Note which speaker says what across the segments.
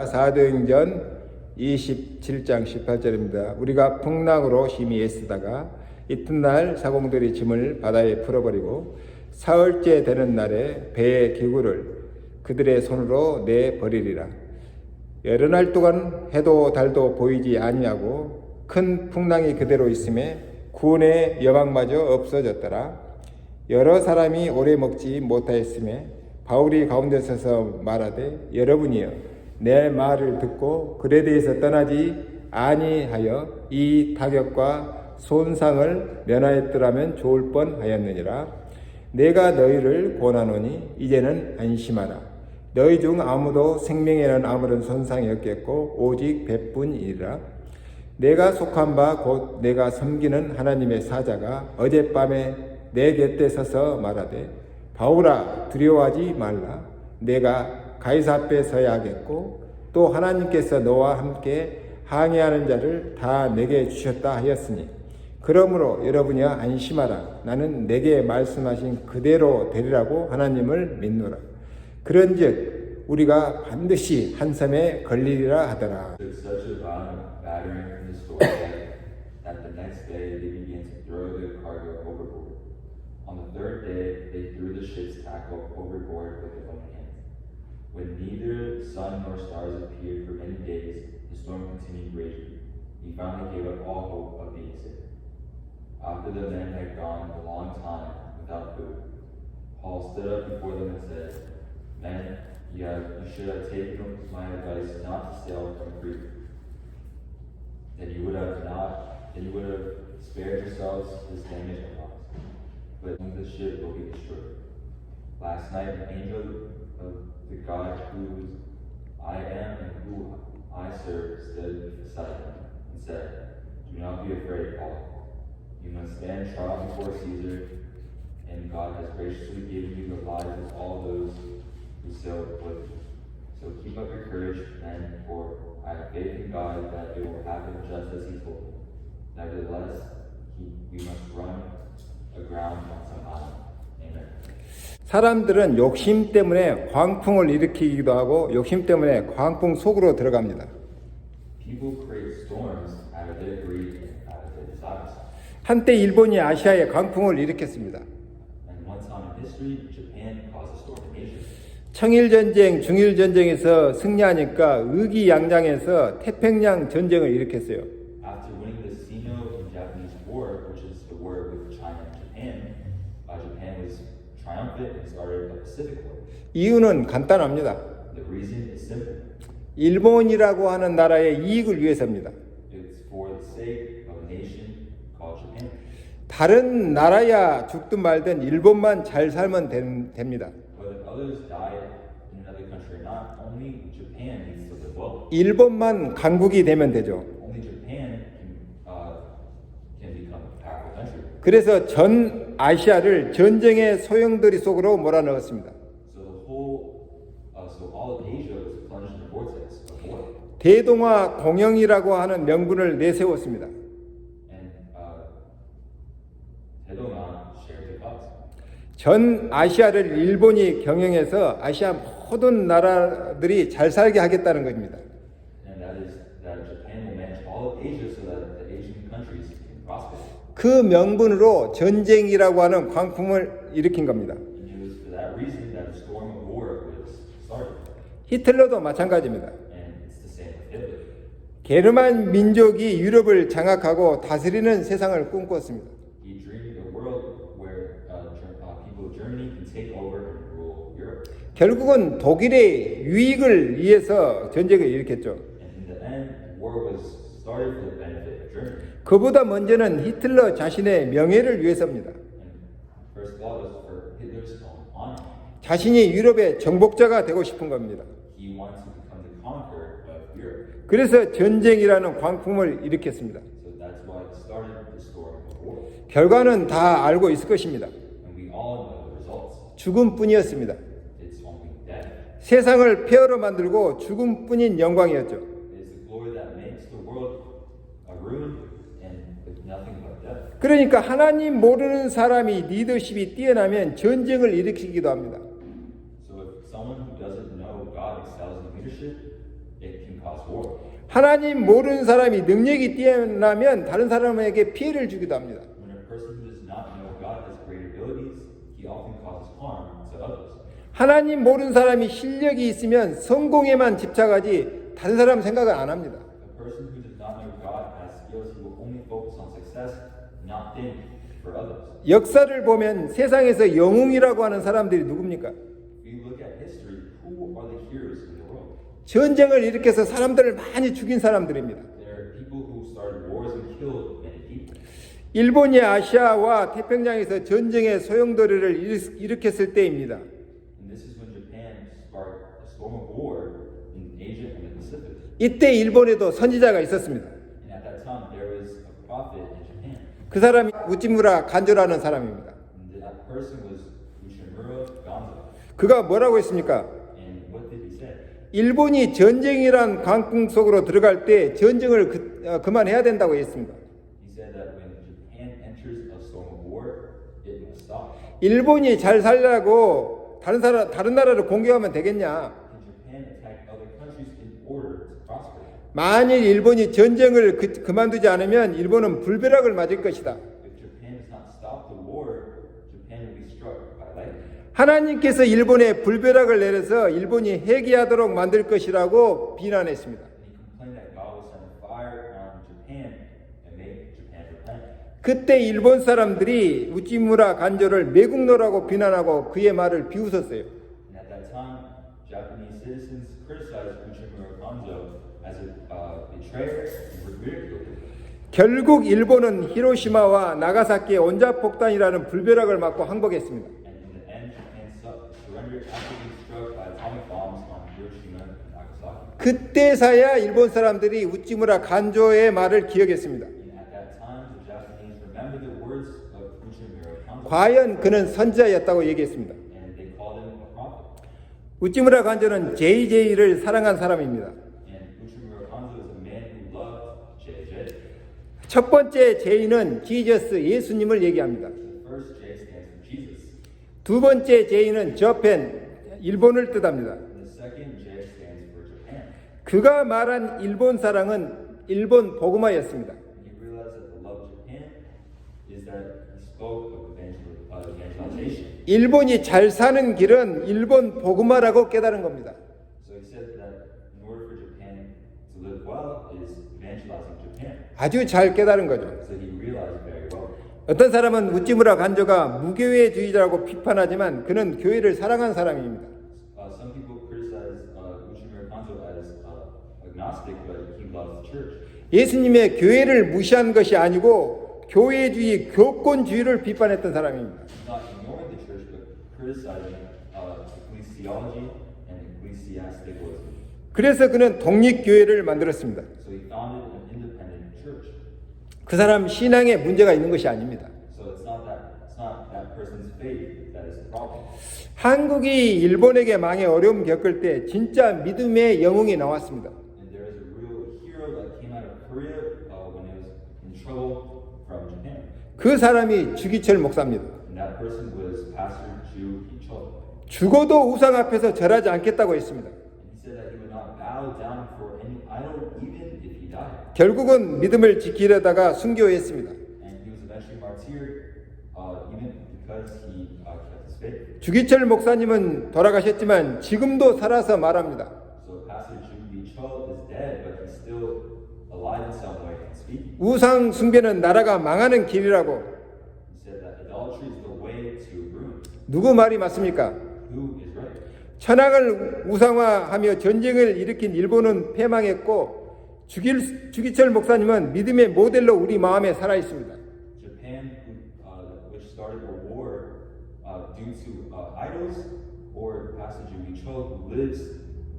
Speaker 1: 사도행전 27장 18절입니다. 우리가 풍랑으로 심히 애쓰다가 이튿날 사공들이 짐을 바다에 풀어버리고 사흘째 되는 날에 배의 기구를 그들의 손으로 내버리리라. 여러 날 동안 해도 달도 보이지 아니하고 큰 풍랑이 그대로 있음에 구원의 여망마저 없어졌더라. 여러 사람이 오래 먹지 못하였음에 바울이 가운데 서서 말하되 여러분이여 내 말을 듣고 글에 대해서 떠나지 아니하여 이 타격과 손상을 면하였더라면 좋을 뻔하였느니라. 내가 너희를 권하노니 이제는 안심하라. 너희 중 아무도 생명에는 아무런 손상이 없겠고 오직 배뿐이라. 내가 속한 바 곧 내가 섬기는 하나님의 사자가 어젯밤에 내 곁에 서서 말하되 바울아 두려워하지 말라. 내가 가이사 앞에 서야 하겠고 또 하나님께서 너와 함께 항해하는 자를 다 내게 주셨다 하였으니 그러므로 여러분이여 안심하라. 나는 내게 말씀하신 그대로 되리라고 하나님을 믿노라. 그런즉 우리가 반드시 한 섬에 걸리리라 하더라.
Speaker 2: On the third day, they threw the ship's tackle overboard with their own hands. When neither sun nor stars appeared for many days, the storm continued raging. He finally gave up all hope of being saved. After the men had gone a long time without food, Paul stood up before them and said, Men, you should have taken my advice not to sail from Crete. Then you would have spared yourselves this damage and loss. But the ship will be destroyed. Last night, an angel of the God whose I am and who I serve stood beside him and said, Do not be afraid, Paul. You must stand trial before Caesar, and God has graciously given you the lives of all those who sailed with you. So keep up your courage, men, for I have faith in God that it will happen just as He told me. Nevertheless, we must run aground on some island. Amen.
Speaker 1: 사람들은 욕심 때문에 광풍을 일으키기도 하고 욕심 때문에 광풍 속으로 들어갑니다.
Speaker 2: People create storms out of their greed and out of their desires.
Speaker 1: 한때 일본이 아시아에 광풍을 일으켰습니다.
Speaker 2: And one time in history, Japan caused a storm in Asia.
Speaker 1: 청일전쟁, 중일전쟁에서 승리하니까 의기양양해서 태평양 전쟁을 일으켰어요.
Speaker 2: After winning the Sino-Japanese War, which is the war with China and Japan, Japan was triumphant and started a Pacific War.
Speaker 1: 이유는 간단합니다.
Speaker 2: The reason is simple.
Speaker 1: 일본이라고 하는 나라의 이익을 위해서입니다.
Speaker 2: It's for the sake of a nation called Japan.
Speaker 1: 다른 나라야 죽든 말든 일본만 잘 살면 됩니다.
Speaker 2: Whether others die in another country or not, only Japan needs to live well.
Speaker 1: 일본만 강국이 되면 되죠.
Speaker 2: Only Japan can become a powerful country.
Speaker 1: 그래서 전 아시아를 전쟁의 소용돌이 속으로 몰아넣었습니다.
Speaker 2: So all of Asia was plunged in a vortex of war.
Speaker 1: 대동아 공영이라고 하는 명분을 내세웠습니다.
Speaker 2: And 대동아 shared the cause.
Speaker 1: 전 아시아를 일본이 경영해서 아시아 모든 나라들이 잘 살게 하겠다는 겁니다.
Speaker 2: And that is that Japan will manage all of Asia so that the Asian countries can prosper.
Speaker 1: 그 명분으로 전쟁이라고 하는 광풍을 일으킨 겁니다.
Speaker 2: And it was for that reason that a storm of war was started.
Speaker 1: 히틀러도 마찬가지입니다.
Speaker 2: And it's the same with Hitler.
Speaker 1: 게르만 민족이 유럽을 장악하고 다스리는 세상을 꿈꿨습니다.
Speaker 2: He dreamed of a world where people of Germany can take over and rule Europe.
Speaker 1: 결국은 독일의 유익을 위해서 전쟁을 일으켰죠.
Speaker 2: And in the end, war was started for the benefit of Germany.
Speaker 1: 그보다 먼저는 히틀러 자신의 명예를 위해서입니다.
Speaker 2: And first of all, it was for Hitler's own honor.
Speaker 1: 자신이 유럽의 정복자가 되고 싶은 겁니다.
Speaker 2: He wanted to become the conqueror of Europe.
Speaker 1: 그래서 전쟁이라는 광풍을 일으켰습니다.
Speaker 2: So that's why it started the storm of war.
Speaker 1: 결과는 다 알고 있을 것입니다.
Speaker 2: And we all know the results.
Speaker 1: 죽음뿐이었습니다.
Speaker 2: It's only death.
Speaker 1: 세상을 폐허로 만들고 죽음뿐인 영광이었죠.
Speaker 2: It is the glory that makes the world a ruin and with nothing but death.
Speaker 1: 그러니까 하나님 모르는 사람이 리더십이 뛰어나면 전쟁을 일으키기도 합니다.
Speaker 2: So if someone who doesn't know God excels in leadership, it can cause war.
Speaker 1: 하나님 모르는 사람이 능력이 뛰어나면 다른 사람에게 피해를 주기도 합니다.
Speaker 2: When a person who does not know God has great abilities, he often causes harm to others.
Speaker 1: 하나님 모르는 사람이 실력이 있으면 성공에만 집착하지 다른 사람 생각을 안 합니다.
Speaker 2: A person who does not know God has skills, he will only focus on success, not think for others.
Speaker 1: 역사를 보면 세상에서 영웅이라고 하는 사람들이 누굽니까?
Speaker 2: If you look at history, who are the heroes in the world?
Speaker 1: 전쟁을 일으켜서 사람들을 많이 죽인 사람들입니다.
Speaker 2: There are people who started wars and killed many people.
Speaker 1: 일본이 아시아와 태평양에서 전쟁의 소용돌이를 일으켰을 때입니다.
Speaker 2: And this is when Japan sparked a storm of war in Asia and the Pacific.
Speaker 1: 이때 일본에도 선지자가 있었습니다.
Speaker 2: And at that time, there was a prophet in Japan.
Speaker 1: 그 사람이 우찌무라 간조라는 사람입니다.
Speaker 2: And that person was Uchimura Ganzo.
Speaker 1: 그가 뭐라고 했습니까?
Speaker 2: And what did he say?
Speaker 1: 일본이 전쟁이란 광풍 속으로 들어갈 때 전쟁을 그만해야 된다고 했습니다.
Speaker 2: He said that when Japan enters a storm of war, it must stop.
Speaker 1: 일본이 잘 살려고 다른 나라를 공격하면 되겠냐?
Speaker 2: Can Japan attack other countries in order to prosper?
Speaker 1: 만일 일본이 전쟁을 그만두지 않으면 일본은 불벼락을 맞을 것이다.
Speaker 2: If Japan does not stop the war, Japan will be struck by lightning.
Speaker 1: 하나님께서 일본에 불벼락을 내려서 일본이 회개하도록 만들 것이라고 비난했습니다.
Speaker 2: And he complained that God will send a fire on Japan and make Japan repent.
Speaker 1: 그때 일본 사람들이 우찌무라 간조를 매국노라고 비난하고 그의 말을 비웃었어요.
Speaker 2: And at that time, Japanese citizens criticized Uchimura Ganzo as a betrayer and ridiculed him.
Speaker 1: 결국 일본은 히로시마와 나가사키의 원자폭탄이라는 불벼락을 맞고 항복했습니다.
Speaker 2: And in the end, Japan surrendered after being struck by atomic bombs on Hiroshima and Nagasaki.
Speaker 1: 그때서야 일본 사람들이 우찌무라 간조의 말을 기억했습니다.
Speaker 2: And at that time, the Japanese remembered the words of Uchimura Ganzo,
Speaker 1: 과연 그는 선지자였다고 얘기했습니다.
Speaker 2: and they called him a prophet.
Speaker 1: 우찌무라 간조는 JJ를 사랑한 사람입니다.
Speaker 2: And Uchimura Ganzo is a man who loved JJ.
Speaker 1: 첫 번째 J는 지저스 예수님을 얘기합니다.
Speaker 2: The first J stands for Jesus.
Speaker 1: 두 번째 J는 저펜 일본을 뜻합니다.
Speaker 2: And the second J stands for Japan.
Speaker 1: 그가 말한 일본 사랑은 일본 복음화였습니다.
Speaker 2: And he realized that the love of Japan is that he spoke of evangelization.
Speaker 1: 일본이 잘 사는 길은 일본 복음화라고 깨달은 겁니다.
Speaker 2: So he said that in order for Japan to live well is evangelizing Japan.
Speaker 1: 아주 잘 깨달은 거죠.
Speaker 2: So he realized very well.
Speaker 1: 어떤 사람은 우찌무라 간조가 무교회주의자라고 비판하지만 그는 교회를 사랑한 사람입니다.
Speaker 2: Some people criticize Uchimura Ganzo as agnostic, but he loves the church.
Speaker 1: 예수님의 교회를 무시한 것이 아니고 교회주의, 교권주의를 비판했던 사람입니다.
Speaker 2: He's not ignoring the church, but criticizing ecclesiology and ecclesiasticalism.
Speaker 1: 그래서 그는 독립교회를 만들었습니다.
Speaker 2: So he founded an independent church.
Speaker 1: 그 사람 신앙에 문제가 있는 것이 아닙니다.
Speaker 2: So it's not that person's faith that is the problem.
Speaker 1: 한국이 일본에게 망해 어려움 겪을 때 진짜 믿음의 영웅이 나왔습니다.
Speaker 2: And there is a real hero that came out of Korea when it was in trouble from Japan.
Speaker 1: 그 사람이 주기철 목사입니다.
Speaker 2: And that person was Pastor Ju Gi-chul.
Speaker 1: 죽어도 우상 앞에서 절하지 않겠다고 했습니다.
Speaker 2: And he said that he would not bow down for any idol even if he died.
Speaker 1: 결국은 믿음을 지키려다가 순교했습니다.
Speaker 2: And he was eventually martyred even because he kept his faith.
Speaker 1: 주기철 목사님은 돌아가셨지만 지금도 살아서 말합니다.
Speaker 2: So Pastor Ju Gi-chul is dead, but he's still alive in some way and speaking.
Speaker 1: 우상 숭배는 나라가 망하는 길이라고.
Speaker 2: He said that idolatry is the way to ruin.
Speaker 1: 누구 말이 맞습니까?
Speaker 2: Who is right?
Speaker 1: 천황을 우상화하며 전쟁을 일으킨 일본은 패망했고 주기철 목사님은 믿음의 모델로 우리 마음에 살아 있습니다.
Speaker 2: Japan, which started a war due to idols, or Pastor Ju Gi-chul, who lives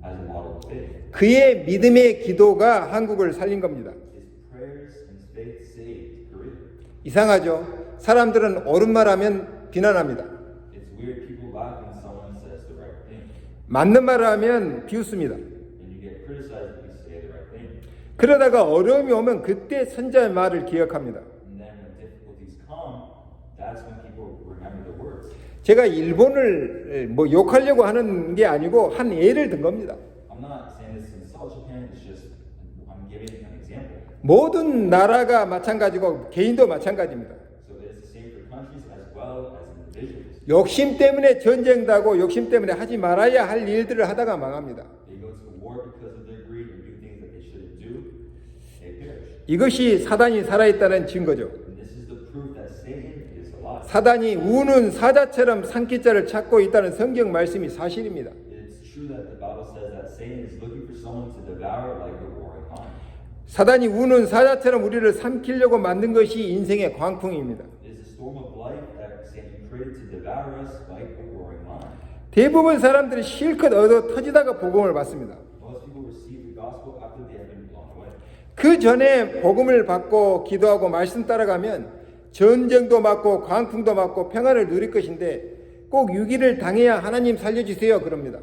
Speaker 2: as a model of faith.
Speaker 1: 그의 믿음의 기도가 한국을 살린 겁니다.
Speaker 2: His prayers and faith saved Korea.
Speaker 1: 이상하죠? 사람들은 옳은 말하면 비난합니다.
Speaker 2: It's weird. People laugh when someone says the right thing,
Speaker 1: 맞는 말을 하면 비웃습니다.
Speaker 2: and you get criticized if you say the right thing.
Speaker 1: 그러다가 어려움이 오면 그때 선자의 말을 기억합니다.
Speaker 2: And then when difficulties come, that's when people remember the words.
Speaker 1: 제가 일본을 욕하려고 하는 게 아니고 한 예를 든 겁니다.
Speaker 2: I'm not saying this to insult Japan, it's it's just I'm giving an example.
Speaker 1: 모든 나라가 마찬가지고 개인도 마찬가지입니다.
Speaker 2: So it's the same for countries as well as individuals.
Speaker 1: 욕심 때문에 전쟁도 하고 욕심 때문에 하지 말아야 할 일들을 하다가 망합니다.
Speaker 2: They go to war because of their greed and do things that they shouldn't do. They perish.
Speaker 1: 이것이 사단이 살아있다는 증거죠.
Speaker 2: And this is the proof that Satan is alive.
Speaker 1: 사단이 우는 사자처럼 산기자를 찾고 있다는 성경 말씀이 사실입니다.
Speaker 2: It's true that the Bible says that Satan is looking for someone to devour like a roaring lion.
Speaker 1: 사단이 우는 사자처럼 우리를 삼키려고 만든 것이 인생의 광풍입니다.
Speaker 2: It is a storm of life that Satan created to devour us like a roaring lion.
Speaker 1: 대부분 사람들이 실컷 얻어 터지다가 복음을 받습니다.
Speaker 2: Most people receive the gospel after they have been blown away.
Speaker 1: 그 전에 복음을 받고 기도하고 말씀 따라가면 전쟁도 맞고 광풍도 맞고 평안을 누릴 것인데 꼭 유기를 당해야 하나님 살려주세요 그럽니다.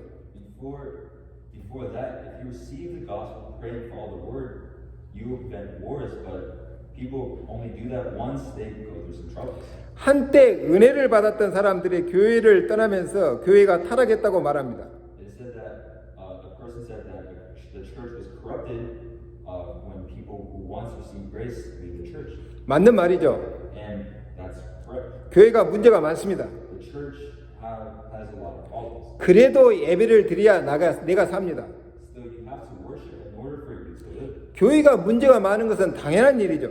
Speaker 2: Before that, if you receive the gospel, praying for all the word, you will prevent wars. But people only do that once they go through some troubles.
Speaker 1: 한때 은혜를 받았던 사람들이 교회를 떠나면서 교회가 타락했다고 말합니다.
Speaker 2: It said that a person said that the church was corrupted when people who once received grace leave the church.
Speaker 1: 맞는 말이죠.
Speaker 2: And that's correct.
Speaker 1: 교회가 문제가 많습니다.
Speaker 2: The church has a lot of problems.
Speaker 1: 그래도 예배를 드려야 내가 삽니다.
Speaker 2: Still, you have to worship in order for you to live.
Speaker 1: 교회가 문제가 많은 것은 당연한 일이죠.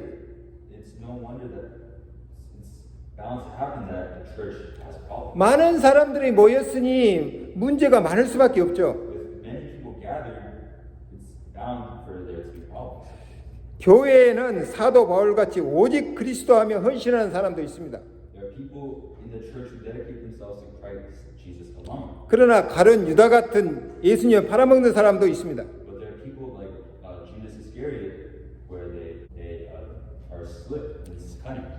Speaker 2: It's no wonder that it's bound to happen that the church has problems.
Speaker 1: 많은 사람들이 모였으니 문제가 많을 수밖에 없죠.
Speaker 2: With many people gathered, it's bound for there to be problems.
Speaker 1: 교회에는 사도 바울같이 오직 그리스도하며 헌신하는 사람도 있습니다.
Speaker 2: There are people in the church who dedicate themselves to Christ Jesus alone.
Speaker 1: 그러나 가룟 유다 같은 예수님 팔아먹는 사람도 있습니다.
Speaker 2: But there are people like Judas Iscariot where they are slipped in this cunning.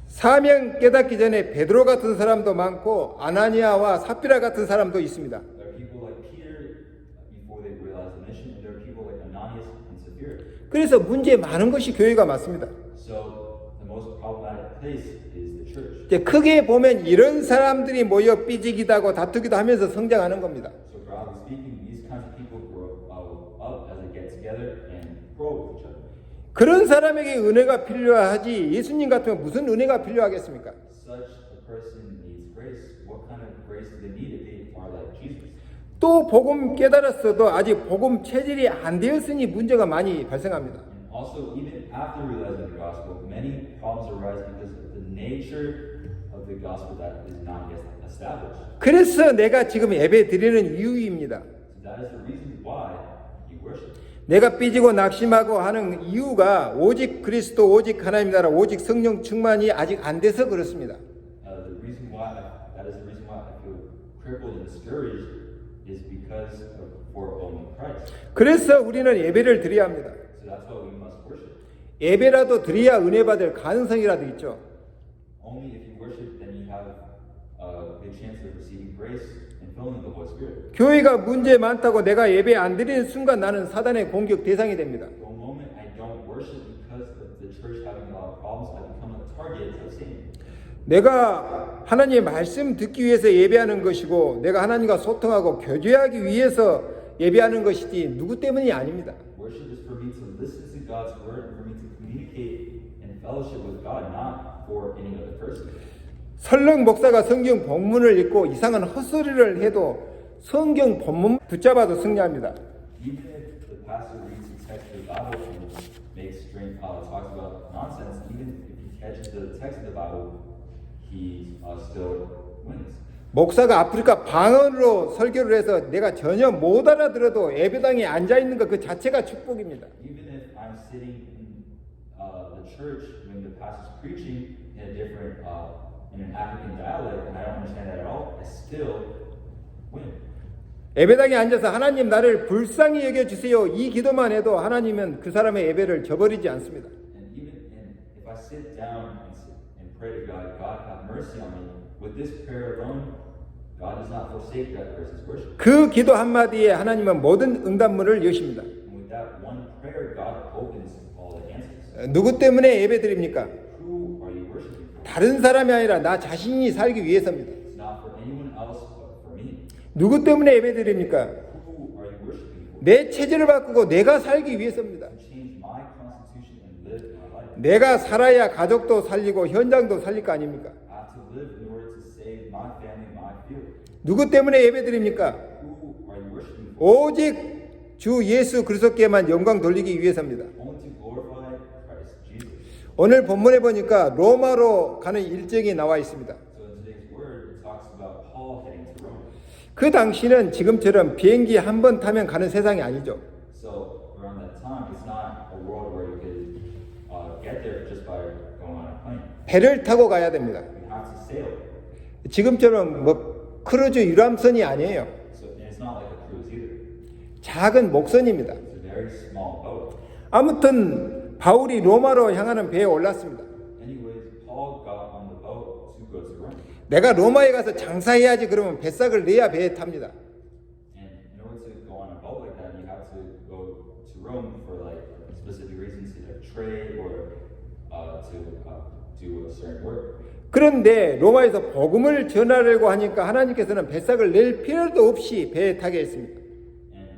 Speaker 1: 사명 깨닫기 전에 베드로 같은 사람도 많고 아나니아와 삽비라 같은 사람도 있습니다.
Speaker 2: There are people like Peter before they realize the mission, and there are people like Ananias and Sapphira.
Speaker 1: 그래서 문제 많은 것이 교회가 맞습니다.
Speaker 2: So the most problematic place is the church.
Speaker 1: 이제 크게 보면 이런 사람들이 모여 삐지기도 다투기도 하면서 성장하는 겁니다.
Speaker 2: So broadly speaking, these kinds of people grow up as they get together and grow with each other.
Speaker 1: 그런 사람에게 은혜가 필요하지 예수님 같으면 무슨 은혜가 필요하겠습니까?
Speaker 2: Such a person needs grace. What kind of grace do they need if they are like Jesus?
Speaker 1: 또 복음 깨달았어도 아직 복음 체질이 안 되었으니 문제가 많이 발생합니다.
Speaker 2: And also, even after realizing the gospel, many problems arise because of the nature of the gospel that is not yet established.
Speaker 1: 그래서 내가 지금 예배 드리는 이유입니다.
Speaker 2: So that is the reason why you worship.
Speaker 1: 내가 삐지고 낙심하고 하는 이유가 오직 그리스도, 오직 하나님 나라, 오직 성령 충만이 아직 안 돼서 그렇습니다.
Speaker 2: The reason why that is the reason why I feel crippled and discouraged is because of for only Christ.
Speaker 1: 그래서 우리는 예배를 드려야 합니다.
Speaker 2: So that's why we must worship.
Speaker 1: 예배라도 드려야 은혜 받을 가능성이라도 있죠.
Speaker 2: Only if you worship, then you have a good chance of receiving grace and filling with the Holy Spirit.
Speaker 1: 교회가 문제 많다고 내가 예배 안 드리는 순간 나는 사단의 공격 대상이 됩니다.
Speaker 2: The moment I don't worship because of the church having a lot of problems, I become a target of Satan.
Speaker 1: 내가 하나님의 말씀 듣기 위해서 예배하는 것이고 내가 하나님과 소통하고 교제하기 위해서 예배하는 것이지 누구 때문이 아닙니다.
Speaker 2: Worship is for me to listen to God's word and for me to communicate and fellowship with God, not for any other person.
Speaker 1: 설렁 목사가 성경 본문을 읽고 이상한 헛소리를 해도 성경 본문 붙잡아도 승리합니다.
Speaker 2: Even if the pastor reads the text of the Bible and makes strange, talks about nonsense, even if he catches the text of the Bible, he still wins.
Speaker 1: 목사가 아프리카 방언으로 설교를 해서 내가 전혀 못 알아들어도 예배당에 앉아 있는 것 그 자체가 축복입니다.
Speaker 2: Even if I'm sitting in the church when the pastor's preaching in a different in an African dialect and I don't understand that at all, I still win.
Speaker 1: 예배당에 앉아서 하나님 나를 불쌍히 여겨 주세요. 이 기도만 해도 하나님은 그 사람의 예배를 저버리지 않습니다.
Speaker 2: And if I sit down and pray to God, God have mercy on me. With this prayer alone, God does not forsake that person's worship.
Speaker 1: 그 기도 한마디에 하나님은 모든 응답문을 여십니다.
Speaker 2: And with that one prayer, God opens all the answers.
Speaker 1: 누구 때문에 예배 드립니까?
Speaker 2: Who are you worshiping for?
Speaker 1: 다른 사람이 아니라 나 자신이 살기 위해서입니다.
Speaker 2: It's not for anyone else but for me.
Speaker 1: 누구 때문에 예배 드립니까?
Speaker 2: Who are you worshiping for?
Speaker 1: 내 체질을 바꾸고 내가 살기 위해서입니다.
Speaker 2: to change my constitution and live my life.
Speaker 1: 내가 살아야 가족도 살리고 현장도 살릴 거 아닙니까?
Speaker 2: I have to live in order to save my family, my field.
Speaker 1: 누구 때문에 예배드립니까?
Speaker 2: Who are you worshiping for?
Speaker 1: 오직 주 예수 그리스도께만 영광 돌리기 위해서입니다.
Speaker 2: Only to glorify Christ Jesus.
Speaker 1: 오늘 본문에 보니까 로마로 가는 일정이 나와 있습니다.
Speaker 2: So in today's word, it talks about Paul heading to Rome.
Speaker 1: 그 당시는 지금처럼 비행기 한 번 타면 가는 세상이 아니죠.
Speaker 2: So around that time, it's not a world where you could get there just by going on a plane.
Speaker 1: 배를 타고 가야 됩니다.
Speaker 2: You have to sail.
Speaker 1: 지금처럼 뭐 크루즈 유람선이 아니에요.
Speaker 2: So and it's not like a cruise either.
Speaker 1: 작은 목선입니다.
Speaker 2: It's a very small boat.
Speaker 1: 아무튼 바울이 로마로 향하는 배에 올랐습니다.
Speaker 2: Anyways, Paul got on the boat to go to Rome.
Speaker 1: 내가 로마에 가서 장사해야지 그러면 뱃삭을 내야 배에 탑니다.
Speaker 2: And in order to go on a boat like that, you have to go to Rome for like specific reasons, to trade or to do a certain work.
Speaker 1: 그런데 로마에서 복음을 전하려고 하니까 하나님께서는 뱃삭을 낼 필요도 없이 배에 타게 했습니다.
Speaker 2: And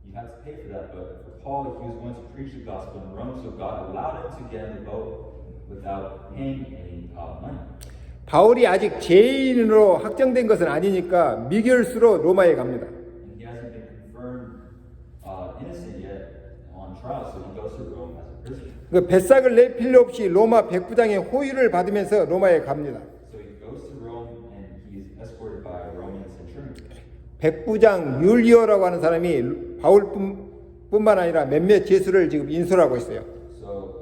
Speaker 2: you have to pay for that, but for Paul, he was going to preach the gospel in Rome, so God allowed him to get in the boat without paying any money.
Speaker 1: 바울이 아직 죄인으로 확정된 것은 아니니까 미결수로 로마에 갑니다.
Speaker 2: And he hasn't been confirmed innocent yet on trial, so he goes to Rome as a prisoner.
Speaker 1: 그 뱃삭을 낼 필요 없이 로마 백부장의 호의를 받으면서 로마에 갑니다.
Speaker 2: So he goes to Rome and he's escorted by a Roman centurion.
Speaker 1: 백부장 율리오라고 하는 사람이 바울뿐만 아니라 몇몇 죄수를 지금 인솔하고 있어요.
Speaker 2: So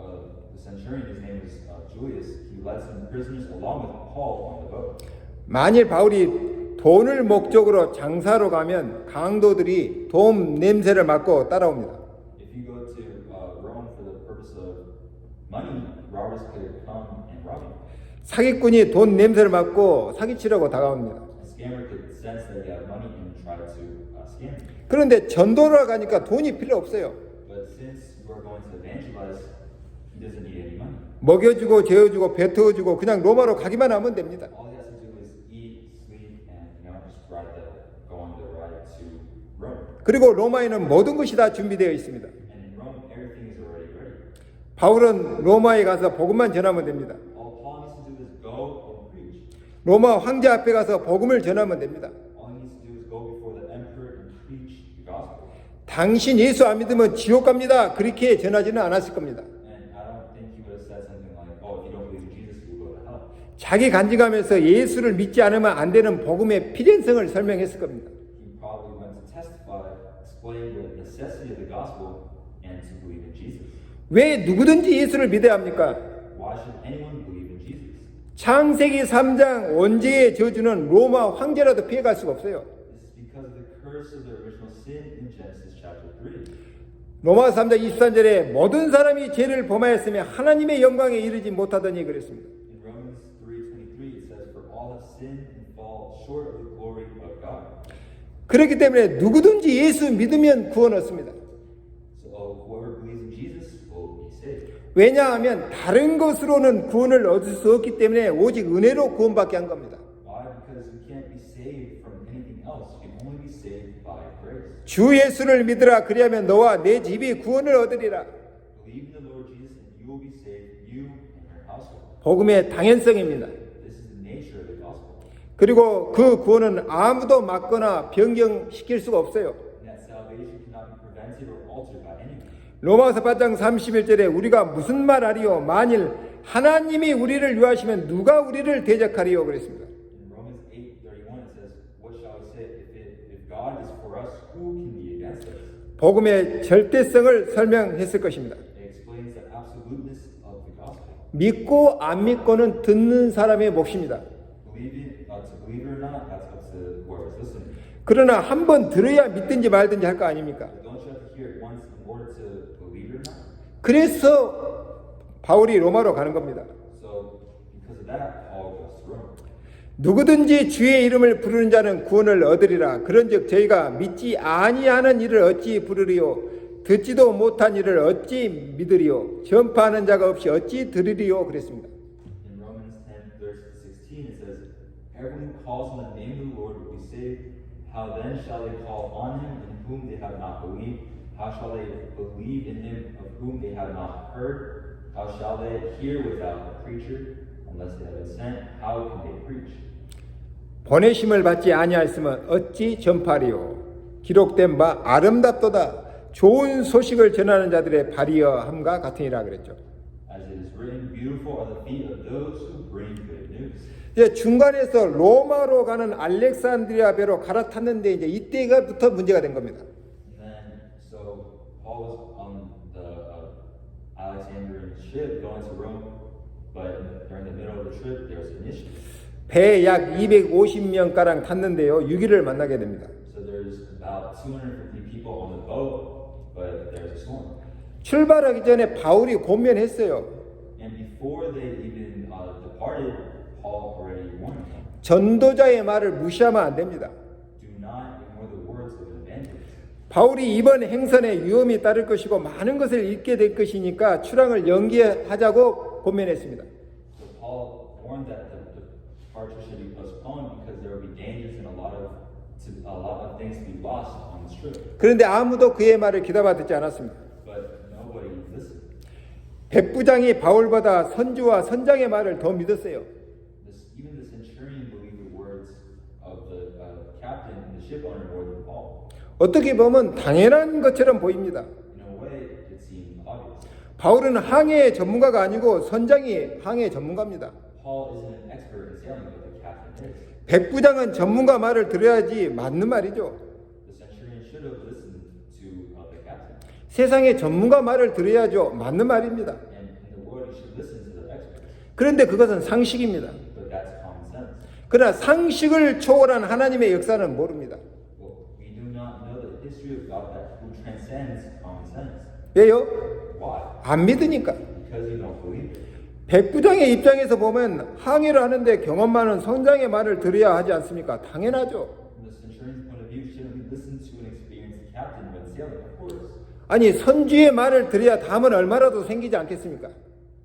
Speaker 2: the centurion, his name is Julius, he led some prisoners along with Paul on the boat.
Speaker 1: 만일 바울이 돈을 목적으로 장사로 가면 강도들이 도움 냄새를 맡고 따라옵니다.
Speaker 2: If you go to Rome for the purpose of money, robbers could come and rob you.
Speaker 1: 사기꾼이 돈 냄새를 맡고 사기치려고 다가옵니다.
Speaker 2: A scammer could sense that you have money and try to scam you.
Speaker 1: 그런데 전도로 가니까 돈이 필요 없어요.
Speaker 2: But since you are going to evangelize, he doesn't need any money.
Speaker 1: 먹여주고 재워주고 뱉어주고 그냥 로마로 가기만 하면 됩니다.
Speaker 2: All he has to do is eat, sleep, and just go on the ride to Rome.
Speaker 1: 그리고 로마에는 모든 것이 다 준비되어 있습니다.
Speaker 2: And in Rome, everything is already ready.
Speaker 1: 바울은 로마에 가서 복음만 전하면 됩니다.
Speaker 2: All Paul needs to do is go and preach.
Speaker 1: 로마 황제 앞에 가서 복음을 전하면 됩니다.
Speaker 2: All he needs to do is go before the emperor and preach the gospel.
Speaker 1: 당신 예수 안 믿으면 지옥 갑니다. 그렇게 전하지는 않았을 겁니다.
Speaker 2: And I don't think he would have said something like, "Oh, if you don't believe in Jesus, you will go to hell."
Speaker 1: 자기 간증하면서 예수를 믿지 않으면 안 되는 복음의 필연성을 설명했을 겁니다.
Speaker 2: He probably went to testify, explain the necessity of the gospel, and to believe in Jesus.
Speaker 1: 왜 누구든지 예수를 믿어야 합니까?
Speaker 2: Why should anyone believe in Jesus?
Speaker 1: 창세기 3장 원죄의 저주는 로마 황제라도 피해갈 수가 없어요.
Speaker 2: This is because of the curse of the original sin in Genesis chapter 3.
Speaker 1: 로마 3장 23절에 모든 사람이 죄를 범하였으며 하나님의 영광에 이르지 못하더니 그랬습니다.
Speaker 2: In Romans 3:23 it says, "For all have sinned and fall short of the glory of God."
Speaker 1: 그렇기 때문에 누구든지 예수 믿으면 구원 얻습니다.
Speaker 2: So whoever believes in Jesus will be saved.
Speaker 1: 왜냐하면 다른 것으로는 구원을 얻을 수 없기 때문에 오직 은혜로 구원받게 한 겁니다.
Speaker 2: Why? Because we can't be saved from anything else. We can only be saved by grace.
Speaker 1: 주 예수를 믿으라 그리하면 너와 내 집이 구원을 얻으리라.
Speaker 2: Believe in the Lord Jesus and you will be saved, you and your household.
Speaker 1: 복음의 당연성입니다.
Speaker 2: This is the nature of the gospel.
Speaker 1: 그리고 그 구원은 아무도 막거나 변경시킬 수가 없어요.
Speaker 2: And that salvation cannot be prevented or altered by anyone.
Speaker 1: 로마서 8장 31절에 우리가 무슨 말하리요? 만일 하나님이 우리를 위하시면 누가 우리를 대적하리요? 그랬습니다.
Speaker 2: In Romans 8:31 it says, "What shall we say? If God is for us, who can be against us?"
Speaker 1: 복음의 절대성을 설명했을 것입니다.
Speaker 2: It explains the absoluteness of the gospel.
Speaker 1: 믿고 안 믿고는 듣는 사람의 몫입니다.
Speaker 2: To believe it or not, that's up to whoever's listening.
Speaker 1: 그러나 한 번 들어야 믿든지 말든지 할 거 아닙니까?
Speaker 2: But don't you have to hear it once in order to believe it or not?
Speaker 1: 그래서 바울이 로마로 가는 겁니다.
Speaker 2: So because of that, Paul goes to Rome.
Speaker 1: 누구든지 주의 이름을 부르는 자는 구원을 얻으리라. 그런즉 저희가 믿지 아니하는 일을 어찌 부르리요? 듣지도 못한 일을 어찌 믿으리요? 전파하는 자가 없이 어찌 들으리요? 그랬습니다.
Speaker 2: In Romans 10:13 it says, "Everyone who calls on the name of the Lord will be saved. How then shall they call on him in whom they have not believed? How shall they believe in him of whom they have not heard? How shall they hear without a preacher? Unless they have been sent, how can they preach?
Speaker 1: 보내심을 받지 아니하였으면 어찌 전파리요? 기록된 바 아름답도다. 좋은 소식을 전하는 자들의 발이여 함과 같으니라 그랬죠.
Speaker 2: As it is written, beautiful are the feet of those who bring good news.
Speaker 1: 이제 중간에서 로마로 가는 알렉산드리아 배로 갈아탔는데 이제 이때가부터 문제가 된 겁니다.
Speaker 2: And then, so Paul was on the Alexandrian ship going to Rome, but during the middle of the trip, there was an issue.
Speaker 1: 배에 약 250명 가량 탔는데요. 6일을 만나게 됩니다.
Speaker 2: So there's about 250 people on the boat, but there's a storm.
Speaker 1: 출발하기 전에 바울이 권면했어요.
Speaker 2: And before they even departed, Paul already warned them.
Speaker 1: 전도자의 말을 무시하면 안 됩니다.
Speaker 2: Do not ignore the words of an evangelist.
Speaker 1: 바울이 이번 행선에 위험이 따를 것이고 많은 것을 잃게 될 것이니까 출항을 연기하자고 권면했습니다.
Speaker 2: So Paul warned that the departure should be postponed because there will be dangers and a lot of things to be lost on this trip.
Speaker 1: 그런데 아무도 그의 말을 귀담아 듣지 않았습니다.
Speaker 2: But nobody listened.
Speaker 1: 백부장이 바울보다 선주와 선장의 말을 더 믿었어요.
Speaker 2: Even the centurion believed the words of the captain and the ship owner more than Paul.
Speaker 1: 어떻게 보면 당연한 것처럼 보입니다.
Speaker 2: In a way, it seemed obvious.
Speaker 1: 바울은 항해 전문가가 아니고 선장이 항해 전문가입니다.
Speaker 2: Paul isn't an expert in sailing, but the captain is.
Speaker 1: 백부장은 전문가 말을 들어야지 맞는 말이죠.
Speaker 2: The centurion should have listened to the captain.
Speaker 1: 세상의 전문가 말을 들어야죠. 맞는 말입니다.
Speaker 2: And in the world, you should listen to the experts.
Speaker 1: 그런데 그것은 상식입니다.
Speaker 2: But that's common sense.
Speaker 1: 그러나 상식을 초월한 하나님의 역사는 모릅니다.
Speaker 2: Well, we do not know the history of God who transcends common sense.
Speaker 1: 왜요?
Speaker 2: Why?
Speaker 1: 안 믿으니까.
Speaker 2: Because you don't believe it.
Speaker 1: 백부장의 입장에서 보면 항해를 하는데 경험 많은 선장의 말을 들어야 하지 않습니까? 당연하죠.
Speaker 2: From the centurion's point of view, shouldn't we listen to an experienced captain when sailing? Of course.
Speaker 1: 아니 선주의 말을 들어야 담은 얼마라도 생기지 않겠습니까?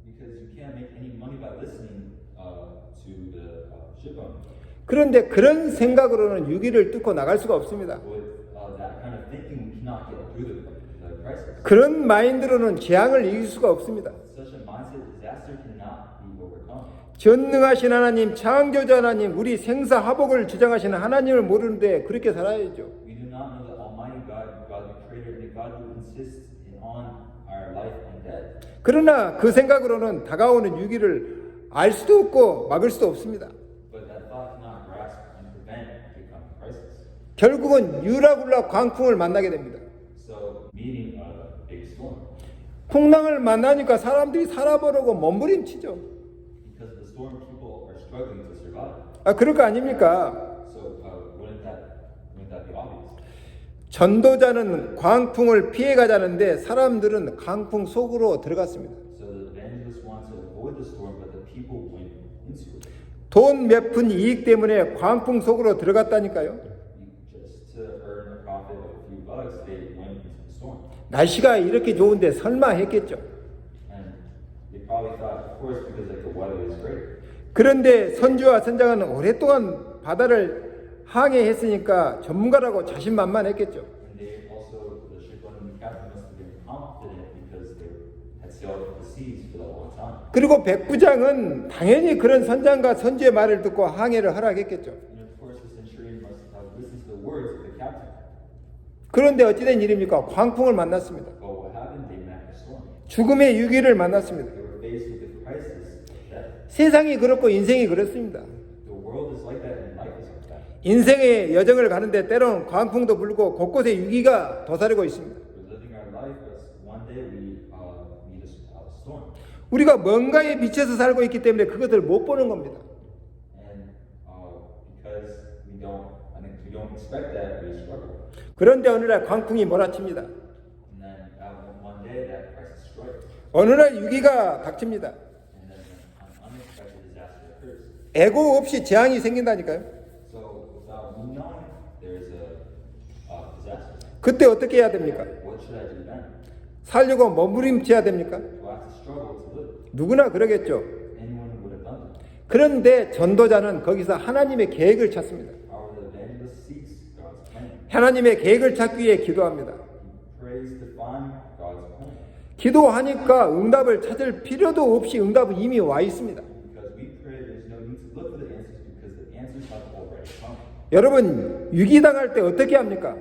Speaker 2: Because you can't make any money by listening to the ship owner.
Speaker 1: 그런데 그런 생각으로는 위기를 뚫고 나갈 수가 없습니다.
Speaker 2: With that kind of thinking, we cannot get through the crisis.
Speaker 1: 그런 마인드로는 재앙을 이길 수가 없습니다.
Speaker 2: Such a mindset, disaster cannot be overcome.
Speaker 1: 전능하신 하나님, 창조자 하나님, 우리 생사화복을 주장하시는 하나님을 모르는데 그렇게 살아야죠.
Speaker 2: We do not know the Almighty God, God the Creator, and the God who insists on our life and death.
Speaker 1: 그러나 그 생각으로는 다가오는 위기를 알 수도 없고 막을 수도 없습니다.
Speaker 2: But that thought cannot grasp and prevent the coming crisis.
Speaker 1: 결국은 유라굴라 광풍을 만나게 됩니다.
Speaker 2: So, meeting a big storm.
Speaker 1: 풍랑을 만나니까 사람들이 살아보려고 몸부림치죠.
Speaker 2: Because of the storm, people are struggling to survive.
Speaker 1: 그럴 거 아닙니까?
Speaker 2: So, wouldn't that be obvious?
Speaker 1: 전도자는 광풍을 피해가자는데 사람들은 광풍 속으로 들어갔습니다.
Speaker 2: So the evangelists want to avoid the storm, but the people went into it.
Speaker 1: 돈 몇 푼 이익 때문에 광풍 속으로 들어갔다니까요.
Speaker 2: Just to earn a profit of a few bucks, they went into the storm.
Speaker 1: 날씨가 이렇게 좋은데 설마 했겠죠.
Speaker 2: And they probably thought, of course, because like the weather is great.
Speaker 1: 그런데 선주와 선장은 오랫동안 바다를 항해했으니까 전문가라고 자신만만했겠죠.
Speaker 2: And they also, the shipowner and the captain must have been confident because they had sailed the seas for a long time.
Speaker 1: 그리고 백부장은 당연히 그런 선장과 선주의 말을 듣고 항해를 허락했겠죠.
Speaker 2: And of course, the centurion must have listened to the words of the captain.
Speaker 1: 그런데 어찌된 일입니까? 광풍을 만났습니다.
Speaker 2: But what happened? They met the storm.
Speaker 1: 죽음의 위기를 만났습니다.
Speaker 2: They were faced with the crisis of death.
Speaker 1: 세상이 그렇고 인생이 그렇습니다.
Speaker 2: The world is like that, and life is like that.
Speaker 1: 인생의 여정을 가는데 때로는 광풍도 불고 곳곳에 위기가 도사리고 있습니다.
Speaker 2: We're living our life, but one day we meet a storm.
Speaker 1: 우리가 뭔가에 비춰서 살고 있기 때문에 그것을 못 보는 겁니다.
Speaker 2: And because we don't expect that, we struggle.
Speaker 1: 그런데 어느 날 광풍이 몰아칩니다.
Speaker 2: And then one day that crisis strikes.
Speaker 1: 어느 날 위기가 닥칩니다.
Speaker 2: And then an unexpected disaster occurs.
Speaker 1: 애고 없이 재앙이 생긴다니까요.
Speaker 2: So without me knowing, there's a disaster.
Speaker 1: 그때 어떻게 해야 됩니까?
Speaker 2: What should I do then?
Speaker 1: 살려고 몸부림쳐야 됩니까?
Speaker 2: Do I have to struggle to live?
Speaker 1: 누구나 그러겠죠.
Speaker 2: Anyone would have done that.
Speaker 1: 그런데 전도자는 거기서 하나님의 계획을 찾습니다.
Speaker 2: However, the evangelist seeks God's plan.
Speaker 1: 하나님의 계획을 찾기 위해 기도합니다.
Speaker 2: He prays to find God's plan.
Speaker 1: 기도하니까 응답을 찾을 필요도 없이 응답은 이미 와 있습니다.
Speaker 2: Because we pray, there's no need to look for the answers because the answers have already come.
Speaker 1: 여러분, 위기당할 때 어떻게 합니까?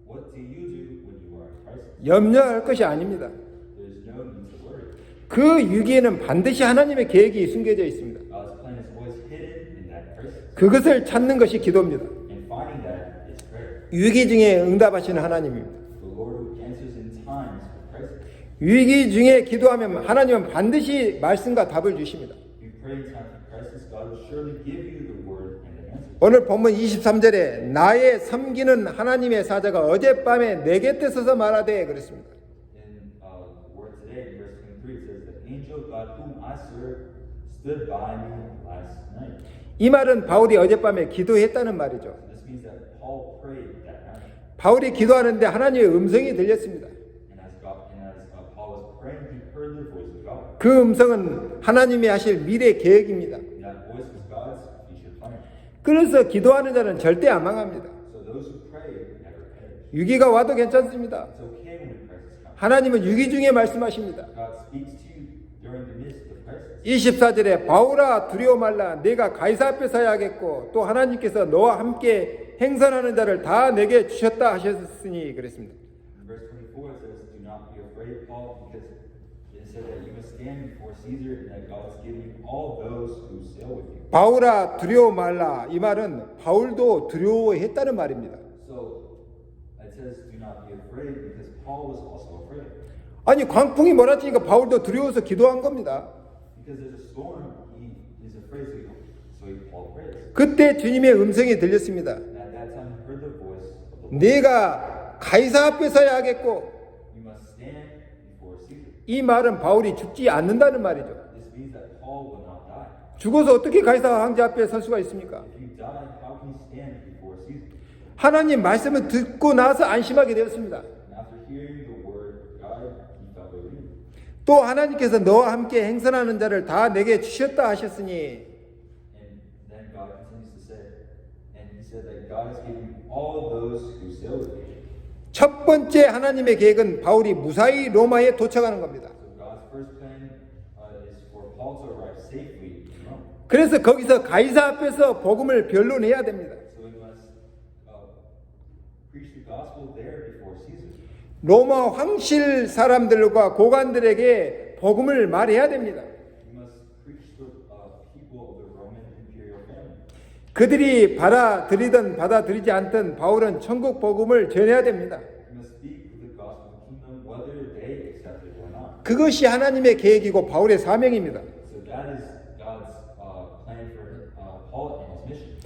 Speaker 2: What do you do when you are in crisis?
Speaker 1: 염려할 것이 아닙니다.
Speaker 2: There's no need to worry.
Speaker 1: 그 위기에는 반드시 하나님의 계획이 숨겨져 있습니다.
Speaker 2: God's plan is always hidden in that crisis.
Speaker 1: 그것을 찾는 것이 기도입니다.
Speaker 2: And finding that is prayer.
Speaker 1: 위기 중에 응답하시는 하나님입니다.
Speaker 2: The Lord who answers in times of crisis.
Speaker 1: 위기 중에 기도하면 하나님은 반드시 말씀과 답을 주십니다.
Speaker 2: If you pray in times of crisis, God will surely give you the word and the answers.
Speaker 1: 오늘 본문 23절에 나의 섬기는 하나님의 사자가 어젯밤에 내 곁에 서서 말하되 그랬습니다.
Speaker 2: In the word today, in verse 23, it says, the angel of God whom I serve stood by me last night.
Speaker 1: 이 말은 바울이 어젯밤에 기도했다는 말이죠.
Speaker 2: This means that Paul prayed that night.
Speaker 1: 바울이 기도하는데 하나님의 음성이 들렸습니다.
Speaker 2: And as Paul was praying, he heard the voice of God.
Speaker 1: 그 음성은 하나님이 하실 미래 계획입니다.
Speaker 2: And that voice was God's future plan.
Speaker 1: 그래서 기도하는 자는 절대 안 망합니다.
Speaker 2: So those who pray never perish.
Speaker 1: 위기가 와도 괜찮습니다.
Speaker 2: It's okay when the crisis comes.
Speaker 1: 하나님은 위기 중에 말씀하십니다.
Speaker 2: God speaks to you during the midst of crisis.
Speaker 1: 24절에 바울아 두려워 말라 내가 가이사 앞에 서야겠고 또 하나님께서 너와 함께 행선하는 자를 다 내게 주셨다 하셨으니 그랬습니다.
Speaker 2: In verse 24 it says, do not be afraid, Paul, because it said that you must stand before Caesar and that God has given you all those who sail with you.
Speaker 1: 바울아 두려워 말라 이 말은 바울도 두려워했다는 말입니다.
Speaker 2: So it says, do not be afraid because Paul was also afraid.
Speaker 1: 아니 광풍이 몰아치니까 바울도 두려워서 기도한 겁니다.
Speaker 2: Because there's a storm, he is afraid, so Paul prays.
Speaker 1: 그때 주님의 음성이 들렸습니다.
Speaker 2: And at that time he heard the voice of the Lord.
Speaker 1: 네가 가이사 앞에 서야 하겠고
Speaker 2: You must stand before Caesar.
Speaker 1: 이 말은 바울이 죽지 않는다는 말이죠.
Speaker 2: This means that Paul will not die.
Speaker 1: 죽어서 어떻게 가이사 황제 앞에 설 수가 있습니까?
Speaker 2: If you die, how can you stand before Caesar?
Speaker 1: 하나님 말씀을 듣고 나서 안심하게 되었습니다.
Speaker 2: And after hearing the word of God, he felt relieved.
Speaker 1: 또 하나님께서 너와 함께 행선하는 자를 다 내게 주셨다 하셨으니
Speaker 2: And then God continues to say, and he said that God has given you all those who sail with you.
Speaker 1: 첫 번째 하나님의 계획은 바울이 무사히 로마에 도착하는 겁니다.
Speaker 2: So God's first plan is for Paul to arrive safely in Rome.
Speaker 1: 그래서 거기서 가이사 앞에서 복음을 변론해야 됩니다.
Speaker 2: So he must preach the gospel there before Caesar.
Speaker 1: 로마 황실 사람들과 고관들에게 복음을 말해야 됩니다.
Speaker 2: He must preach to the people of the Roman imperial family.
Speaker 1: 그들이 받아들이든 받아들이지 않든 바울은 천국 복음을 전해야 됩니다.
Speaker 2: He must speak of the gospel of the kingdom whether they accept it or not.
Speaker 1: 그것이 하나님의 계획이고 바울의 사명입니다.
Speaker 2: So that is God's plan for Paul and his mission.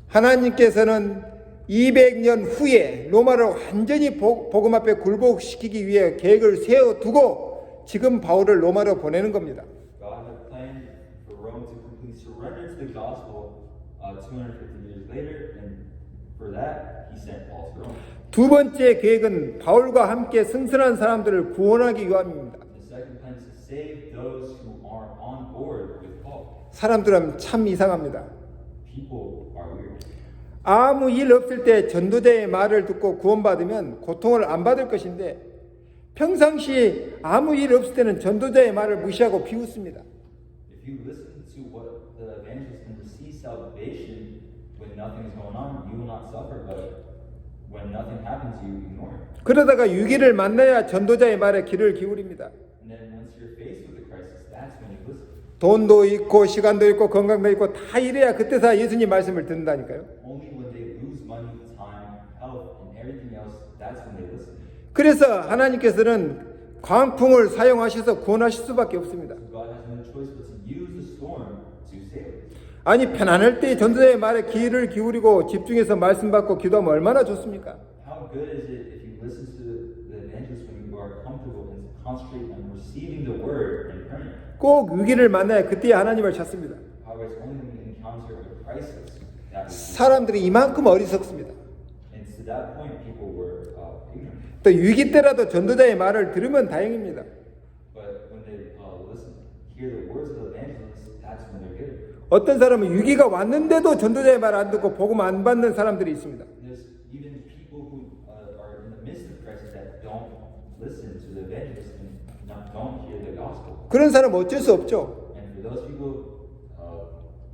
Speaker 1: 하나님께서는 200년 후에 로마를 완전히 복음 앞에 굴복시키기 위해 계획을 세워두고 지금 바울을 로마로 보내는 겁니다.
Speaker 2: God had planned for Rome to completely surrender to the gospel 250 years later, and for that, he sent Paul to Rome.
Speaker 1: 두 번째 계획은 바울과 함께 승선한 사람들을 구원하기 위함입니다.
Speaker 2: The second plan is to save those who are on board with Paul.
Speaker 1: 사람들은 참 이상합니다.
Speaker 2: People are weird.
Speaker 1: 아무 일 없을 때 전도자의 말을 듣고 구원받으면 고통을 안 받을 것인데 평상시 아무 일 없을 때는 전도자의 말을 무시하고 비웃습니다.
Speaker 2: If you listen to what the evangelist and receive salvation when nothing is going on, you will not suffer. But when nothing happens, you ignore it.
Speaker 1: 그러다가 위기를 만나야 전도자의 말에 귀를 기울입니다.
Speaker 2: And then once you're faced with the crisis, that's when you listen.
Speaker 1: 돈도 있고 시간도 있고 건강도 있고 다 이래야 그때서 예수님 말씀을 듣는다니까요.
Speaker 2: Only when they lose money, time, health, and everything else, that's when they listen.
Speaker 1: 그래서 하나님께서는 광풍을 사용하셔서 구원하실 수밖에 없습니다.
Speaker 2: So God has no choice but to use the storm to save us.
Speaker 1: 아니 편안할 때 전도자의 말에 귀를 기울이고 집중해서 말씀 받고 기도하면 얼마나 좋습니까?
Speaker 2: How good is it if you listen to the evangelist when you are comfortable and concentrate on receiving the word and praying?
Speaker 1: 꼭 위기를 만나야 그때야 하나님을 찾습니다.
Speaker 2: However, it's only when you encounter a crisis that we see.
Speaker 1: 사람들이 이만큼 어리석습니다.
Speaker 2: And to that point, people were ignorant.
Speaker 1: 또 위기 때라도 전도자의 말을 들으면 다행입니다.
Speaker 2: But when they listen, hear the words of the evangelist, that's when they're good.
Speaker 1: 어떤 사람은 위기가 왔는데도 전도자의 말 안 듣고 복음 안 받는 사람들이 있습니다.
Speaker 2: There's even people who
Speaker 1: 그런 사람 어쩔 수 없죠.
Speaker 2: And for those people,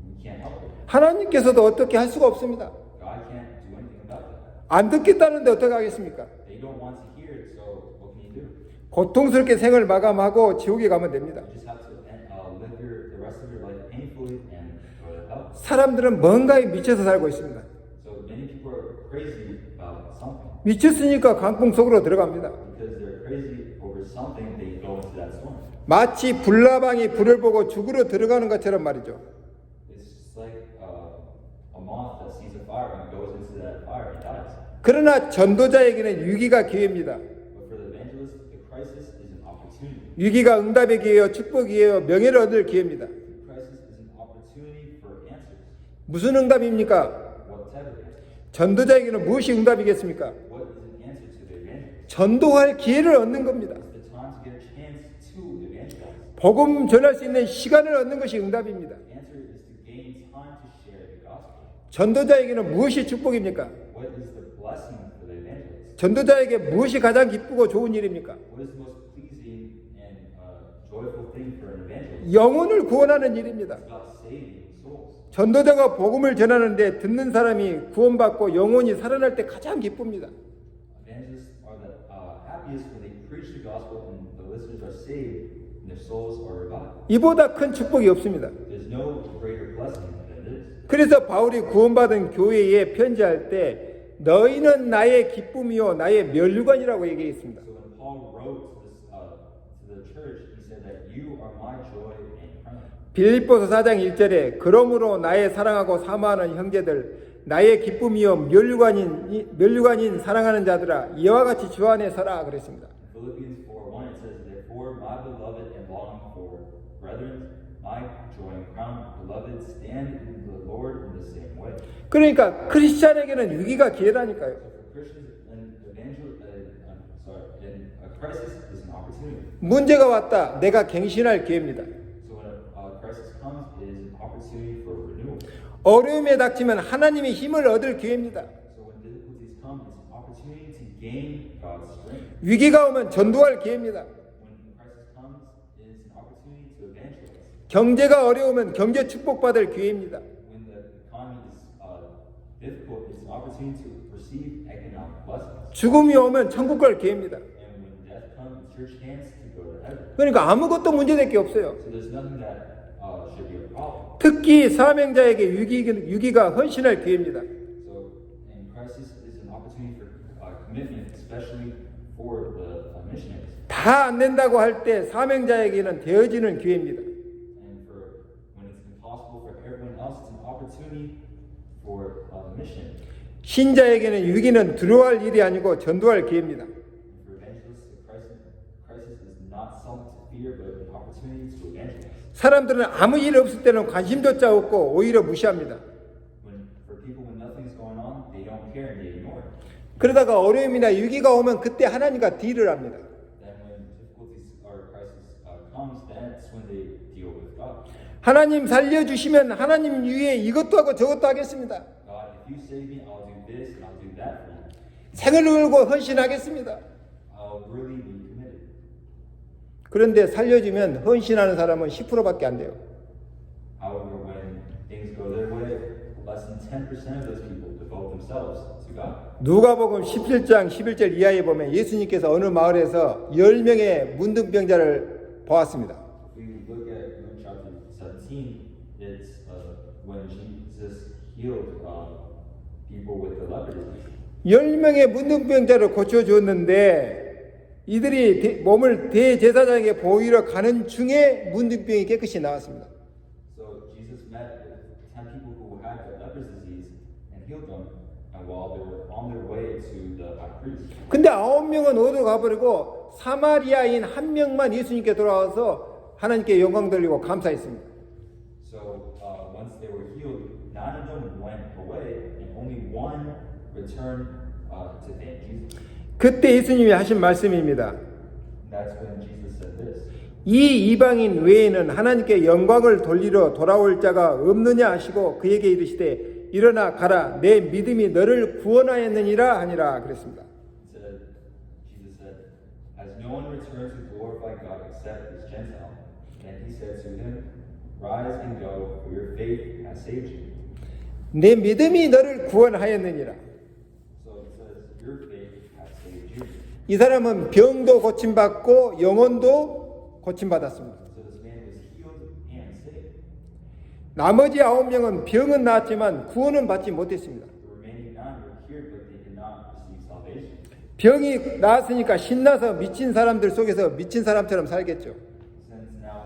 Speaker 2: we can't help it.
Speaker 1: 하나님께서도 어떻게 할 수가 없습니다.
Speaker 2: God can't do anything about that.
Speaker 1: 안 듣겠다는데 어떻게 하겠습니까?
Speaker 2: They don't want to hear it, so what can you do?
Speaker 1: 고통스럽게 생을 마감하고 지옥에 가면 됩니다.
Speaker 2: You just have to live the rest of your life painfully and go to hell.
Speaker 1: 사람들은 뭔가에 미쳐서 살고 있습니다.
Speaker 2: So many people are crazy about something.
Speaker 1: 미쳤으니까 강풍 속으로 들어갑니다.
Speaker 2: Because they're crazy over something, they go into that storm.
Speaker 1: 마치 불나방이 불을 보고 죽으러 들어가는 것처럼 말이죠.
Speaker 2: It's just like a moth that sees a fire and goes into that fire and dies.
Speaker 1: 그러나 전도자에게는 위기가 기회입니다.
Speaker 2: But for the evangelist, the crisis is an opportunity.
Speaker 1: 위기가 응답의 기회요, 축복이에요, 명예를 얻을 기회입니다.
Speaker 2: The crisis is an opportunity for answers.
Speaker 1: 무슨 응답입니까?
Speaker 2: What type of answers?
Speaker 1: 전도자에게는 무엇이 응답이겠습니까?
Speaker 2: What is an answer to the evangelist?
Speaker 1: 전도할 기회를 얻는 겁니다.
Speaker 2: It's the time to get a chance to evangelize.
Speaker 1: 복음 전할 수 있는 시간을 얻는 것이 응답입니다.
Speaker 2: The answer is to gain time to share the gospel.
Speaker 1: 전도자에게는 무엇이 축복입니까?
Speaker 2: What is the blessing for the evangelist?
Speaker 1: 전도자에게 무엇이 가장 기쁘고 좋은 일입니까?
Speaker 2: What is the most pleasing and joyful thing for an evangelist?
Speaker 1: 영혼을 구원하는 일입니다.
Speaker 2: It's about saving souls.
Speaker 1: 전도자가 복음을 전하는데 듣는 사람이 구원받고 영혼이 살아날 때 가장 기쁩니다.
Speaker 2: Evangelists are the happiest when they preach the gospel and the listeners are saved and their souls are revived.
Speaker 1: 이보다 큰 축복이 없습니다.
Speaker 2: There's no greater blessing than this.
Speaker 1: 그래서 바울이 구원받은 교회에 편지할 때 너희는 나의 기쁨이요 나의 면류관이라고 얘기했습니다.
Speaker 2: So when Paul wrote to the church, he said that you are my joy and crown.
Speaker 1: 빌립보서 4장 1절에 그러므로 나의 사랑하고 사모하는 형제들 나의 기쁨이요 면류관인 사랑하는 자들아 이와 같이 주 안에 서라 그랬습니다.
Speaker 2: Philippians 4:1 it says, therefore my beloved and longing for brethren, my joy and crown, beloved, stand in the Lord in the same way.
Speaker 1: 그러니까 크리스찬에게는 위기가 기회라니까요.
Speaker 2: So for Christians, and a crisis is an opportunity.
Speaker 1: 문제가 왔다. 내가 갱신할 기회입니다.
Speaker 2: So when a crisis comes, it is an opportunity for renewal.
Speaker 1: 어려움에 닥치면 하나님의 힘을 얻을 기회입니다.
Speaker 2: So when difficulties come, it's an opportunity to gain God's strength.
Speaker 1: 위기가 오면 전도할 기회입니다.
Speaker 2: When the crisis comes, it is an opportunity to evangelize.
Speaker 1: 경제가 어려우면 경제 축복받을 기회입니다.
Speaker 2: When the economy is difficult, it's an opportunity to receive economic blessings.
Speaker 1: 죽음이 오면 천국 갈 기회입니다.
Speaker 2: And when death comes, it's your chance to go to heaven.
Speaker 1: 그러니까 아무것도 문제될 게 없어요.
Speaker 2: So there's nothing that should be a problem.
Speaker 1: 특히 사명자에게 위기가 헌신할 기회입니다.
Speaker 2: So, and crisis is an opportunity for commitment, especially for the missionaries.
Speaker 1: 다 안 된다고 할 때 사명자에게는 되어지는 기회입니다.
Speaker 2: And for when it's impossible for everyone else, it's an opportunity for the missionary.
Speaker 1: 신자에게는 위기는 두려워할 일이 아니고 전도할 기회입니다.
Speaker 2: And for evangelists, the crisis is not something to fear, but an opportunity to evangelize.
Speaker 1: 사람들은 아무 일 없을 때는 관심조차 없고 오히려 무시합니다.
Speaker 2: For people when nothing's going on, they don't care and they ignore it.
Speaker 1: 그러다가 어려움이나 위기가 오면 그때 하나님과 딜을 합니다.
Speaker 2: Then when difficulties or crisis comes, that's when they deal with God.
Speaker 1: 하나님 살려주시면 하나님 위에 이것도 하고 저것도 하겠습니다.
Speaker 2: God, if you save me, I'll do this and I'll do that for you.
Speaker 1: 생을 걸고 헌신하겠습니다.
Speaker 2: I'll really be committed.
Speaker 1: 그런데 살려주면 헌신하는 사람은 10%밖에 안 돼요.
Speaker 2: However, when things go their way, less than 10% of those people devote themselves to God.
Speaker 1: 누가복음 17장 11절 이하에 보면 예수님께서 어느 마을에서 10명의 문둥병자를 보았습니다.
Speaker 2: If we look at Luke chapter 17, it's when Jesus healed people with the leper disease.
Speaker 1: 10명의 문둥병자를 고쳐주었는데 이들이 몸을 대제사장에게 보이러 가는 중에 문둥병이 깨끗이 나왔습니다.
Speaker 2: So Jesus met with 10 people who had the leper disease and healed them, and while they were on their way to the high priest.
Speaker 1: 근데 9명은 어디로 가버리고 사마리아인 한 명만 예수님께 돌아와서 하나님께 영광 돌리고 감사했습니다.
Speaker 2: So once they were healed, 9 of them went away, and only one returned to thank Jesus.
Speaker 1: 그때 예수님이 하신 말씀입니다.
Speaker 2: And that's when Jesus said this.
Speaker 1: 이 이방인 외에는 하나님께 영광을 돌리러 돌아올 자가 없느냐 하시고 그에게 이르시되 일어나 가라 내 믿음이 너를 구원하였느니라 하니라 그랬습니다.
Speaker 2: Jesus said, as no one returns to glorify God except this Gentile. And he said to him, Rise and go, for your faith has saved you.
Speaker 1: 내 믿음이 너를 구원하였느니라.
Speaker 2: So it says, Your faith has saved you.
Speaker 1: 이 사람은 병도 고침받고 영혼도 고침받았습니다.
Speaker 2: So this man was healed and saved.
Speaker 1: 나머지 9명은 병은 나았지만 구원은 받지 못했습니다.
Speaker 2: The remaining 9 were cured, but they did not receive salvation.
Speaker 1: 병이 나았으니까 신나서 미친 사람들 속에서 미친 사람처럼 살겠죠.
Speaker 2: Since now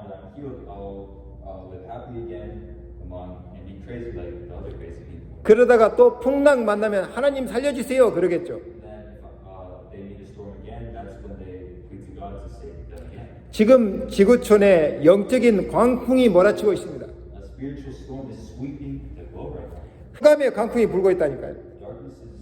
Speaker 2: that I'm healed, I'll live happily again among and be crazy like the other crazy people.
Speaker 1: 그러다가 또 풍랑 만나면 하나님 살려주세요 그러겠죠.
Speaker 2: Then if they meet a storm again, that's when they plead to God to save them again.
Speaker 1: 지금 지구촌에 영적인 광풍이 몰아치고 있습니다.
Speaker 2: A spiritual storm is sweeping the globe right now.
Speaker 1: 흑암의 광풍이 불고 있다니까요.
Speaker 2: Darkness is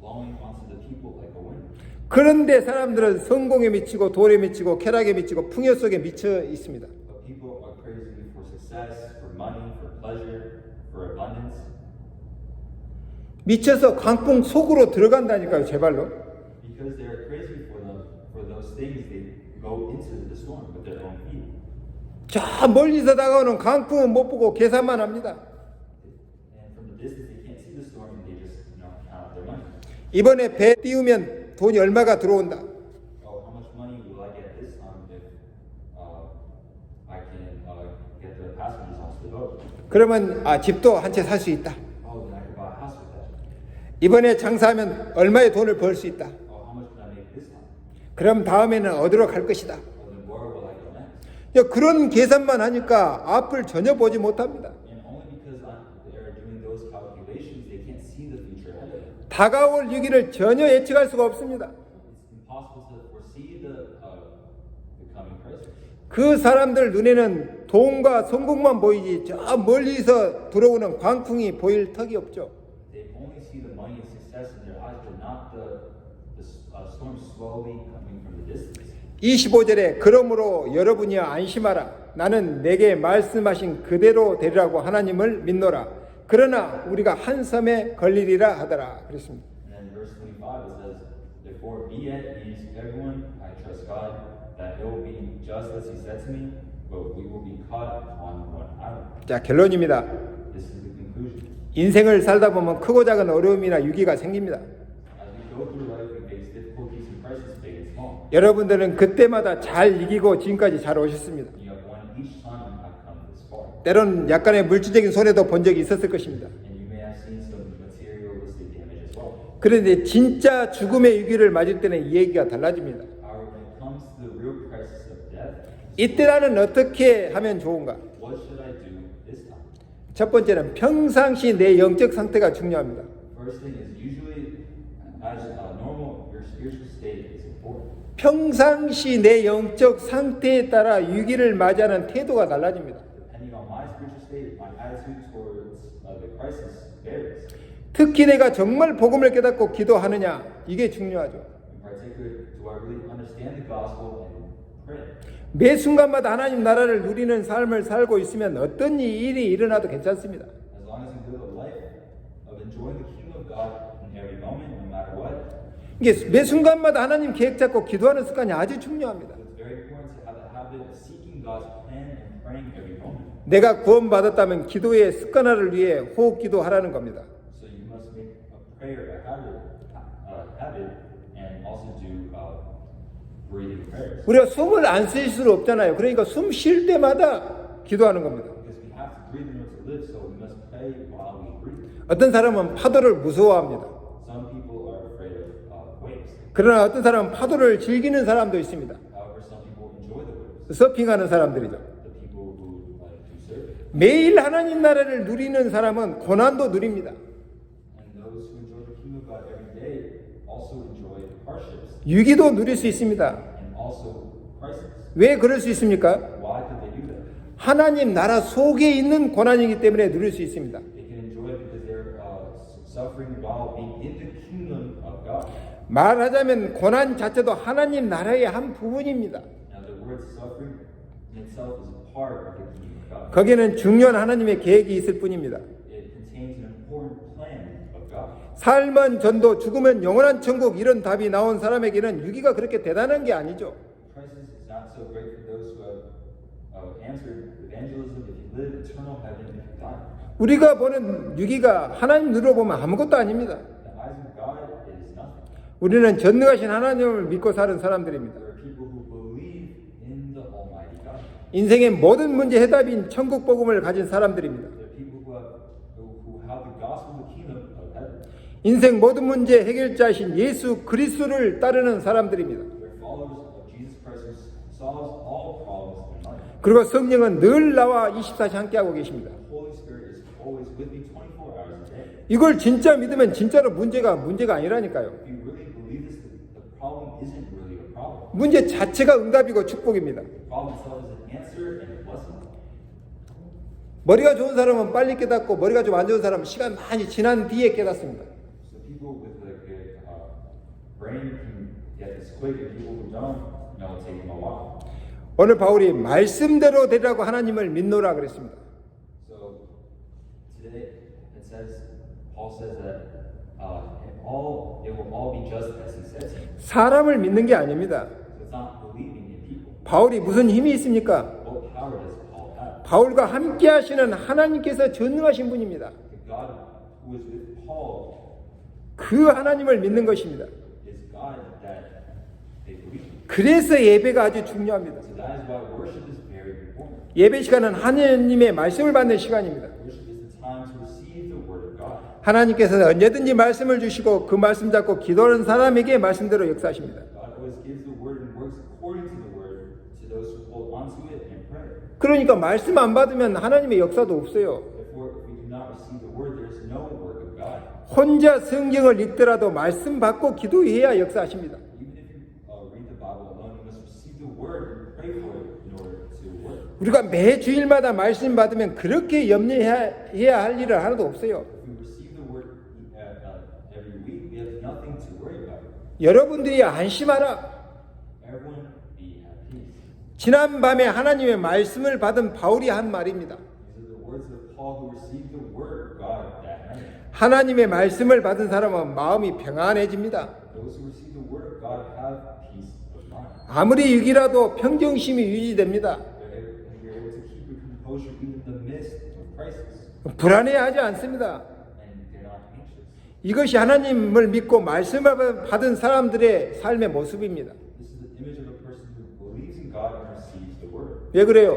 Speaker 2: blowing onto the people like a wind.
Speaker 1: 그런데 사람들은 성공에 미치고 돈에 미치고 쾌락에 미치고 풍요 속에 미쳐 있습니다.
Speaker 2: But people are crazy for success, for money, for pleasure, for abundance.
Speaker 1: 미쳐서 광풍 속으로 들어간다니까요, 제발로.
Speaker 2: Because they're crazy for those things, they go into the storm with their own feet.
Speaker 1: 저 멀리서 다가오는 광풍은 못 보고 계산만 합니다.
Speaker 2: And from the distance, they can't see the storm, and they just count out their money.
Speaker 1: 이번에 배 띄우면 돈이 얼마가 들어온다.
Speaker 2: Oh, how much money will I get this time if I can get the passengers onto the boat?
Speaker 1: 그러면 집도 한 채 살 수 있다.
Speaker 2: Oh, then I can buy a house with that.
Speaker 1: 이번에 장사하면 얼마의 돈을 벌 수 있다.
Speaker 2: Oh, how much can I make this time?
Speaker 1: 그럼 다음에는 어디로 갈 것이다.
Speaker 2: Oh, then where will I go next?
Speaker 1: 그런 계산만 하니까 앞을 전혀 보지 못합니다.
Speaker 2: And only because they're doing those calculations, they can't see the future ahead of them.
Speaker 1: 다가올 위기를 전혀 예측할 수가 없습니다.
Speaker 2: It's impossible to foresee the coming crisis.
Speaker 1: 그 사람들 눈에는 돈과 성공만 보이지 저 멀리서 들어오는 광풍이 보일 턱이 없죠.
Speaker 2: They only see the money and success in their eyes, but not the storm slowly coming from the distance.
Speaker 1: 25절에 그러므로 여러분이 안심하라. 나는 내게 말씀하신 그대로 되리라고 하나님을 믿노라. 그러나 우리가 한 섬에 걸리리라 하더라. 그랬습니다.
Speaker 2: And then verse 25 it says, Therefore be at ease, everyone. I trust God that it will be just as He said to me, but we will be caught on one island.
Speaker 1: 자, 결론입니다.
Speaker 2: This is the conclusion.
Speaker 1: 인생을 살다 보면 크고 작은 어려움이나 위기가 생깁니다.
Speaker 2: As we go through life, we face difficulties and crises, big and small.
Speaker 1: 여러분들은 그때마다 잘 이기고 지금까지 잘 오셨습니다.
Speaker 2: You have won each time and have come this far.
Speaker 1: 때론 약간의 물질적인 손해도 본 적이 있었을 것입니다.
Speaker 2: And you may have seen some materialistic damage as well.
Speaker 1: 그런데 진짜 죽음의 위기를 맞을 때는 이 얘기가 달라집니다.
Speaker 2: However, when it comes to the real crisis of death,
Speaker 1: 이때 나는 어떻게 하면 좋은가?
Speaker 2: what should I do this time?
Speaker 1: 첫 번째는 평상시 내 영적 상태가 중요합니다.
Speaker 2: First thing is usually, as normal, your spiritual state is important.
Speaker 1: 평상시 내 영적 상태에 따라 위기를 맞이하는 태도가 달라집니다.
Speaker 2: Depending on my spiritual state, my attitude towards the crisis varies.
Speaker 1: 특히 내가 정말 복음을 깨닫고 기도하느냐, 이게 중요하죠.
Speaker 2: In particular, do I really understand the gospel and pray?
Speaker 1: 매 순간마다 하나님 나라를 누리는 삶을 살고 있으면 어떤 일이 일어나도 괜찮습니다.
Speaker 2: As long as you live a life of enjoying the kingdom of God in every moment, no matter what,
Speaker 1: 이게 매 순간마다 하나님 계획 잡고 기도하는 습관이 아주 중요합니다.
Speaker 2: it's very important to have the habit of seeking God's plan and praying every moment.
Speaker 1: 내가 구원받았다면 기도의 습관화를 위해 호흡 기도하라는 겁니다.
Speaker 2: So you must make a prayer a habit and also do breathing prayers.
Speaker 1: 우리가 숨을 안 쉴 수 없잖아요. 그러니까 숨 쉴 때마다 기도하는 겁니다.
Speaker 2: Because we have to breathe in order to live, so we must pray while we breathe.
Speaker 1: 어떤 사람은 파도를 무서워합니다.
Speaker 2: Some people are afraid of waves.
Speaker 1: 그러나 어떤 사람은 파도를 즐기는 사람도 있습니다.
Speaker 2: However, some people enjoy the waves.
Speaker 1: 서핑하는 사람들이죠.
Speaker 2: The people who do surfing.
Speaker 1: 매일 하나님 나라를 누리는 사람은 고난도 누립니다.
Speaker 2: And those who enjoy the kingdom of God every day also enjoy hardships
Speaker 1: 위기도 누릴 수 있습니다.
Speaker 2: and also crisis.
Speaker 1: 왜 그럴 수 있습니까?
Speaker 2: Why could they do that?
Speaker 1: 하나님 나라 속에 있는 고난이기 때문에 누릴 수 있습니다.
Speaker 2: They can enjoy it because they're suffering while being in the kingdom of God.
Speaker 1: 말하자면 고난 자체도 하나님 나라의 한 부분입니다.
Speaker 2: Now, the word suffering in itself is a part of the kingdom of God.
Speaker 1: 거기에는 중요한 하나님의 계획이 있을 뿐입니다.
Speaker 2: It contains an important plan of God.
Speaker 1: 삶은 전도, 죽으면 영원한 천국 이런 답이 나온 사람에게는 위기가 그렇게 대단한 게 아니죠.
Speaker 2: Crisis crisis is not so great for those who have answered evangelism if you live eternal heaven if you die.
Speaker 1: 우리가 보는 유기가 하나님 눈으로 보면 아무것도 아닙니다.
Speaker 2: The eyes of God is nothing.
Speaker 1: 우리는 전능하신 하나님을 믿고 사는 사람들입니다.
Speaker 2: There are people who believe in the Almighty God.
Speaker 1: 인생의 모든 문제 해답인 천국 복음을 가진 사람들입니다.
Speaker 2: There are people who have the gospel of the kingdom of heaven.
Speaker 1: 인생 모든 문제 해결자이신 예수 그리스도를 따르는 사람들입니다.
Speaker 2: They're followers of Jesus Christ who solves all problems in life.
Speaker 1: 그리고 성령은 늘 나와 24시 함께하고 계십니다.
Speaker 2: The Holy Spirit is always with me 24 hours a day.
Speaker 1: 이걸 진짜 믿으면 진짜로 문제가 아니라니까요.
Speaker 2: If you really believe this, the problem isn't really a problem.
Speaker 1: 문제 자체가 응답이고 축복입니다.
Speaker 2: The problem itself is an answer and a blessing.
Speaker 1: 머리가 좋은 사람은 빨리 깨닫고 머리가 좀 안 좋은 사람은 시간 많이 지난 뒤에 깨닫습니다.
Speaker 2: So people with a good brain can get this quick, and people who don't, it'll take them a while.
Speaker 1: 오늘 바울이 말씀대로 되라고 하나님을 믿노라 그랬습니다.
Speaker 2: So today it says, Paul says that it will all be just as he says.
Speaker 1: 사람을 믿는 게 아닙니다.
Speaker 2: So it's not believing in people.
Speaker 1: 바울이 무슨 힘이 있습니까?
Speaker 2: What power does Paul have?
Speaker 1: 바울과 함께 하시는 하나님께서 전능하신 분입니다.
Speaker 2: The God who is with Paul
Speaker 1: 그 하나님을 믿는 것입니다.
Speaker 2: is God that they believe in.
Speaker 1: 그래서 예배가 아주 중요합니다.
Speaker 2: So that is why worship is very important.
Speaker 1: 예배 시간은 하나님의 말씀을 받는 시간입니다.
Speaker 2: Worship is the time to receive the word of God.
Speaker 1: 하나님께서 언제든지 말씀을 주시고 그 말씀 잡고 기도하는 사람에게 말씀대로 역사하십니다.
Speaker 2: God always gives the word and works according to the word to those who hold onto it and pray.
Speaker 1: 그러니까 말씀 안 받으면 하나님의 역사도 없어요.
Speaker 2: Therefore, if we do not receive the word, there is no work of God.
Speaker 1: 혼자 성경을 읽더라도 말씀 받고 기도해야 역사하십니다.
Speaker 2: Even if you read the Bible alone, you must receive the word and pray for it in order to work.
Speaker 1: 우리가 매 주일마다 말씀 받으면 그렇게 염려해야 할 일은 하나도 없어요.
Speaker 2: If we receive the word every week, we have nothing to worry about.
Speaker 1: 여러분들이 안심하라.
Speaker 2: Everyone be at peace.
Speaker 1: 지난 밤에 하나님의 말씀을 받은 바울이 한 말입니다.
Speaker 2: These are the words of Paul who received the word of God that night.
Speaker 1: 하나님의 말씀을 받은 사람은 마음이 평안해집니다.
Speaker 2: Those who receive the word of God have peace of mind.
Speaker 1: 아무리 위기라도 평정심이 유지됩니다.
Speaker 2: You're able to keep your composure even in the midst of crisis.
Speaker 1: 불안해하지 않습니다.
Speaker 2: And they're not anxious.
Speaker 1: 이것이 하나님을 믿고 말씀을 받은 사람들의 삶의 모습입니다.
Speaker 2: This is the image of a person who believes in God and receives the word.
Speaker 1: 왜 그래요?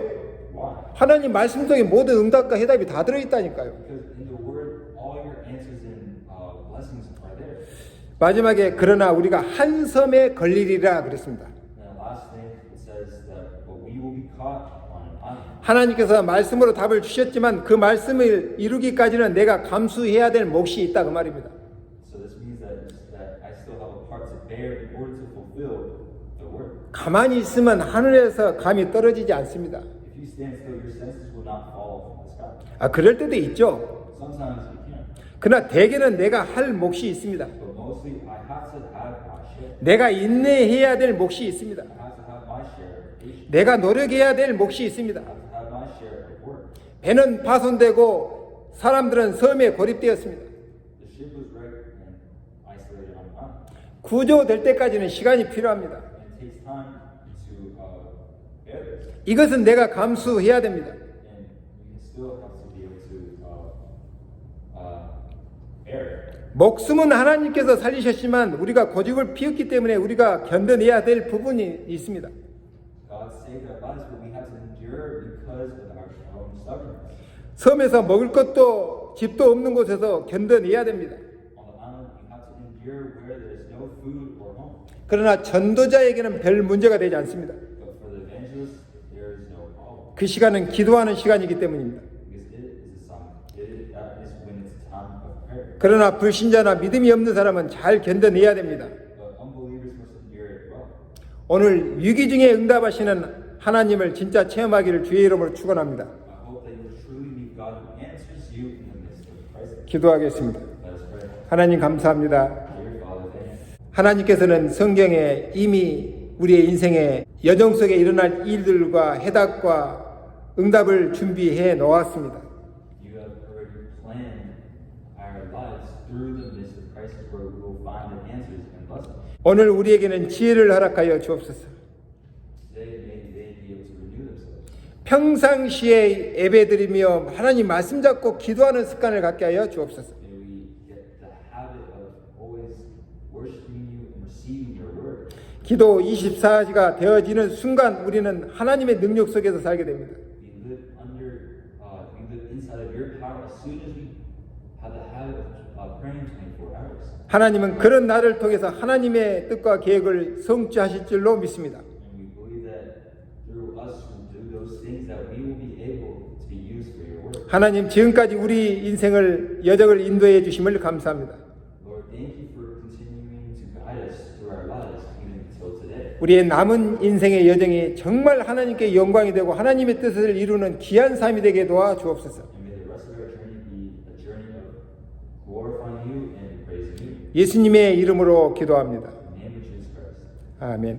Speaker 2: Why?
Speaker 1: 하나님 말씀 속에 모든 응답과 해답이 다 들어있다니까요.
Speaker 2: Because in the word, all your answers and blessings are there.
Speaker 1: 마지막에 그러나 우리가 한 섬에 걸리리라 그랬습니다.
Speaker 2: And the last thing it says that but we will be caught on an island.
Speaker 1: 하나님께서 말씀으로 답을 주셨지만 그 말씀을 이루기까지는 내가 감수해야 될 몫이 있다 그 말입니다.
Speaker 2: So this means that I still have a part to bear in order to fulfill the word.
Speaker 1: 가만히 있으면 하늘에서 감이 떨어지지 않습니다.
Speaker 2: If you stand still, your senses will not fall from the sky.
Speaker 1: 그럴 때도 있죠.
Speaker 2: Sometimes you can,
Speaker 1: 그러나 대개는 내가 할 몫이 있습니다.
Speaker 2: but mostly I have to have my share.
Speaker 1: 내가 인내해야 될 몫이 있습니다.
Speaker 2: I have to have my share of patience.
Speaker 1: 내가 노력해야 될 몫이 있습니다.
Speaker 2: I have to have my share of work.
Speaker 1: 배는 파손되고 사람들은 섬에 고립되었습니다.
Speaker 2: The ship was wrecked and isolated on an island.
Speaker 1: 구조될 때까지는 시간이 필요합니다.
Speaker 2: And it takes time to bear this.
Speaker 1: 이것은 내가 감수해야 됩니다.
Speaker 2: And you still have to be able to bear it.
Speaker 1: 목숨은 하나님께서 살리셨지만 우리가 고집을 피웠기 때문에 우리가 견뎌내야 될 부분이 있습니다.
Speaker 2: God saved our lives, but we have to endure because of our own stubbornness.
Speaker 1: 섬에서 먹을 것도 집도 없는 곳에서 견뎌내야 됩니다.
Speaker 2: On the island, you have to endure where there is no food or home.
Speaker 1: 그러나 전도자에게는 별 문제가 되지 않습니다.
Speaker 2: But for the evangelist, there is no problem.
Speaker 1: 그 시간은 기도하는 시간이기 때문입니다.
Speaker 2: Because it is a time. That is when it's time of prayer.
Speaker 1: 그러나 불신자나 믿음이 없는 사람은 잘 견뎌내야 됩니다.
Speaker 2: But unbelievers must endure it well.
Speaker 1: 오늘 위기 중에 응답하시는 하나님을 진짜 체험하기를 주의 이름으로 축원합니다.
Speaker 2: I hope that you will truly meet God who answers you in the midst of crisis.
Speaker 1: 기도하겠습니다.
Speaker 2: Let us pray.
Speaker 1: 하나님 감사합니다.
Speaker 2: Dear Father, thank you.
Speaker 1: 하나님께서는 성경에 이미 우리의 인생의 여정 속에 일어날 일들과 해답과 응답을 준비해 놓았습니다.
Speaker 2: You have already planned our lives through the midst of crisis where we will find the answers and blessings.
Speaker 1: 오늘 우리에게는 지혜를 허락하여 주옵소서.
Speaker 2: Today, today may they be able to renew themselves.
Speaker 1: 평상시에 예배드리며 하나님 말씀 잡고 기도하는 습관을 갖게 하여 주옵소서.
Speaker 2: May we get the habit of always worshiping you and receiving your word.
Speaker 1: 기도 24시가 되어지는 순간 우리는 하나님의 능력 속에서 살게 됩니다.
Speaker 2: We live inside of your power as soon as we have the habit of praying 24 hours.
Speaker 1: 하나님은 그런 나를 통해서 하나님의 뜻과 계획을 성취하실 줄로 믿습니다.
Speaker 2: And we believe that through us who do those things that we will be able to be used for your work.
Speaker 1: 하나님 지금까지 우리 인생을 여정을 인도해 주심을 감사합니다.
Speaker 2: Lord, thank you for continuing to guide us through our lives even until today.
Speaker 1: 우리의 남은 인생의 여정이 정말 하나님께 영광이 되고 하나님의 뜻을 이루는 귀한 삶이 되게 도와 주옵소서.
Speaker 2: And may the rest of our journey be a journey of glorifying you and praising you.
Speaker 1: 예수님의 이름으로 기도합니다.
Speaker 2: In the name of Jesus Christ.
Speaker 1: 아멘.